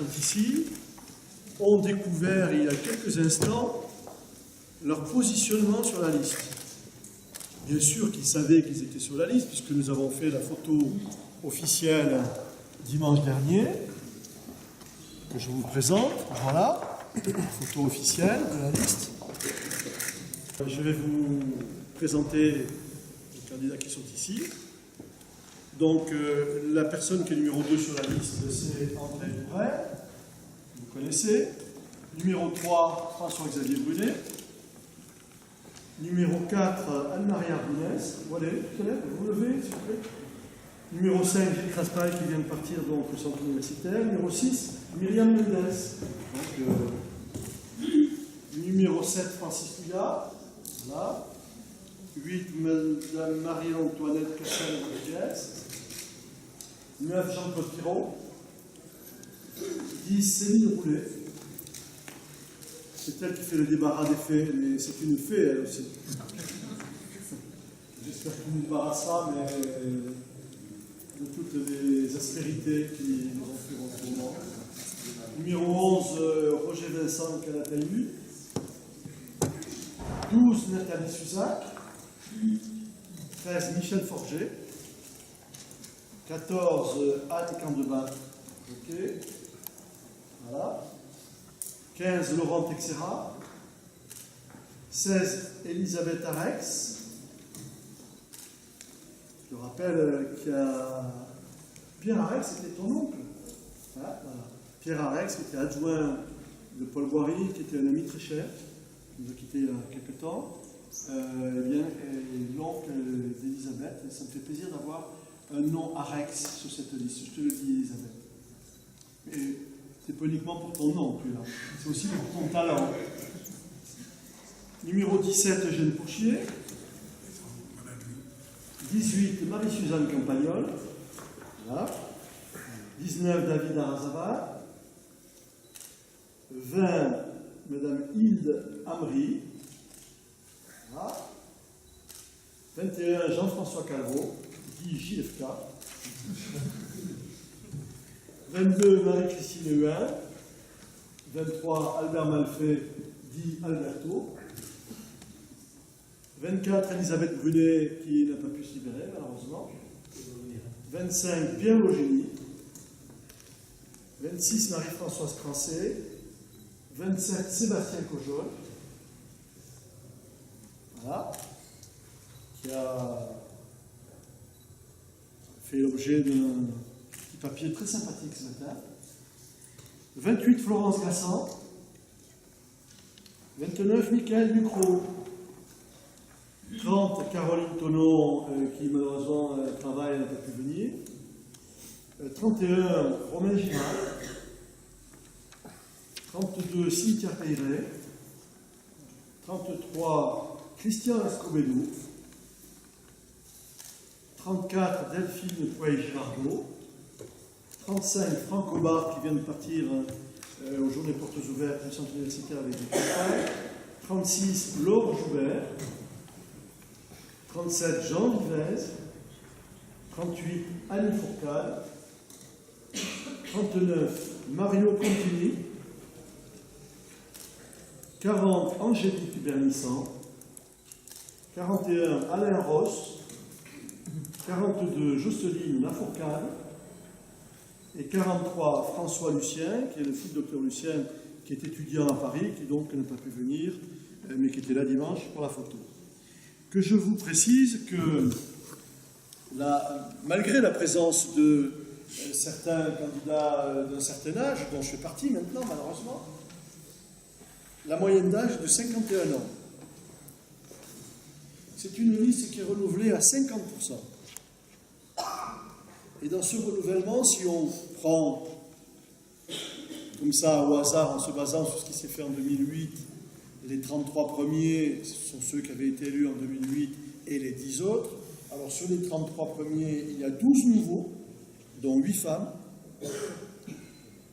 sont ici ont découvert il y a quelques instants leur positionnement sur la liste. Bien sûr qu'ils savaient qu'ils étaient sur la liste, puisque nous avons fait la photo officielle dimanche dernier, que je vous présente. Voilà, la photo officielle de la liste. Je vais vous présenter les candidats qui sont ici. Donc, la personne qui est numéro 2 sur la liste, c'est André Dubray, vous connaissez. Numéro 3, François-Xavier Brunet. Numéro 4, Anne-Marie Arbunès. Voilà, vous levez, s'il vous plaît. Numéro 5, Gilles Craspail, qui vient de partir donc, au centre universitaire. Numéro 6, Myriam Mendes. Numéro 7, Francis Pouillard. Voilà. 8, Madame Marie-Antoinette Cassel-Rodriguez. 9, Jean-Claude Pirot. 10, Céline Roulet. C'est elle qui fait le débarras des fées, mais c'est une fée elle aussi. J'espère qu'il nous débarrassera, mais de toutes les aspérités qui nous ont fait en ce moment. Numéro 11, Roger Vincent Calatayud. 12, Nathalie Suzac. 13, Michel Forger. 14, Anne Candebat. Ok. Voilà. 15, Laurent Texera. 16, Elisabeth Arex. Je rappelle qu'il y a Pierre Arex, c'était ton oncle. Voilà. Pierre Arex, qui était adjoint de Paul Boiry, qui était un ami très cher, qui nous a quittés il y a quelques temps. L'oncle d'Elisabeth. Ça me fait plaisir d'avoir un nom Arex sur cette liste. Je te le dis, Elisabeth. Et c'est pas uniquement pour ton nom, plus là. C'est aussi pour ton talent. Numéro 17, Eugène Pourchier. 18, Marie-Suzanne Campagnol. Voilà. 19, David Arrazabal. 20, Madame Hilde Amri. Voilà. 21, Jean-François Calvo, dit JFK. 22, Marie-Christine Huin. 23, Albert Malfait, dit Alberto. 24, Elisabeth Brunet, qui n'a pas pu se libérer, malheureusement. 25, Pierre Logénie. 26, Marie-Françoise Crancé. 27, Sébastien Cojol. Voilà. Qui a fait l'objet d'un petit papier très sympathique ce matin. 28, Florence Gassan. 29, Michael Ducrot. 30, Caroline Tonneau, qui malheureusement travaille et n'a pas pu venir. 31, Romain Girard. 32, Cynthia Peyret. 33, Christian Escobedo. 34, Delphine Poy-Girardot. 35, Franck Aubard, qui vient de partir aux Journées Portes Ouvertes du Centre universitaire avec des campagnes. 36, Laure Joubert. 37, Jean Livez. 38, Annie Fourcade. 39, Mario Contini. 40, Angélique Bernissant. 41, Alain Ross. 42, Jocelyne Lafourcade. Et 43, François Lucien, qui est le fils du docteur Lucien, qui est étudiant à Paris, qui donc n'a pas pu venir, mais qui était là dimanche pour la photo. Que je vous précise que, malgré la présence de certains candidats d'un certain âge, dont je fais partie maintenant, malheureusement, la moyenne d'âge est de 51 ans. C'est une liste qui est renouvelée à 50%. Et dans ce renouvellement, si on prend comme ça au hasard, en se basant sur ce qui s'est fait en 2008, les 33 premiers, ce sont ceux qui avaient été élus en 2008, et les 10 autres. Alors sur les 33 premiers, il y a 12 nouveaux, dont 8 femmes.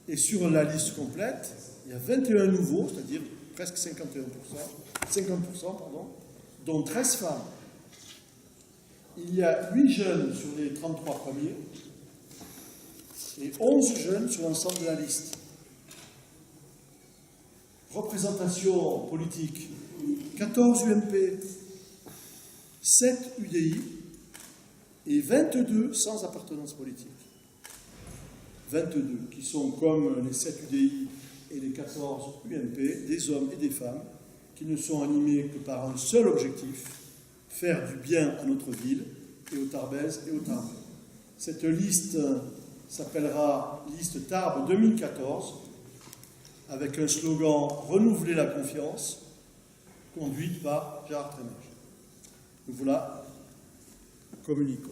Et sur la liste complète, il y a 21 nouveaux, c'est-à-dire presque 50%, dont 13 femmes. Il y a 8 jeunes sur les 33 premiers et 11 jeunes sur l'ensemble de la liste. représentation politique, 14 UMP, 7 UDI et 22 sans appartenance politique. 22 qui sont comme les 7 UDI et les 14 UMP, des hommes et des femmes qui ne sont animés que par un seul objectif, faire du bien à notre ville et aux Tarbaises et aux Tarbais. Cette liste s'appellera liste Tarbes 2014 avec un slogan « Renouveler la confiance » conduite par Gérard Trémage. Nous voilà communiquons.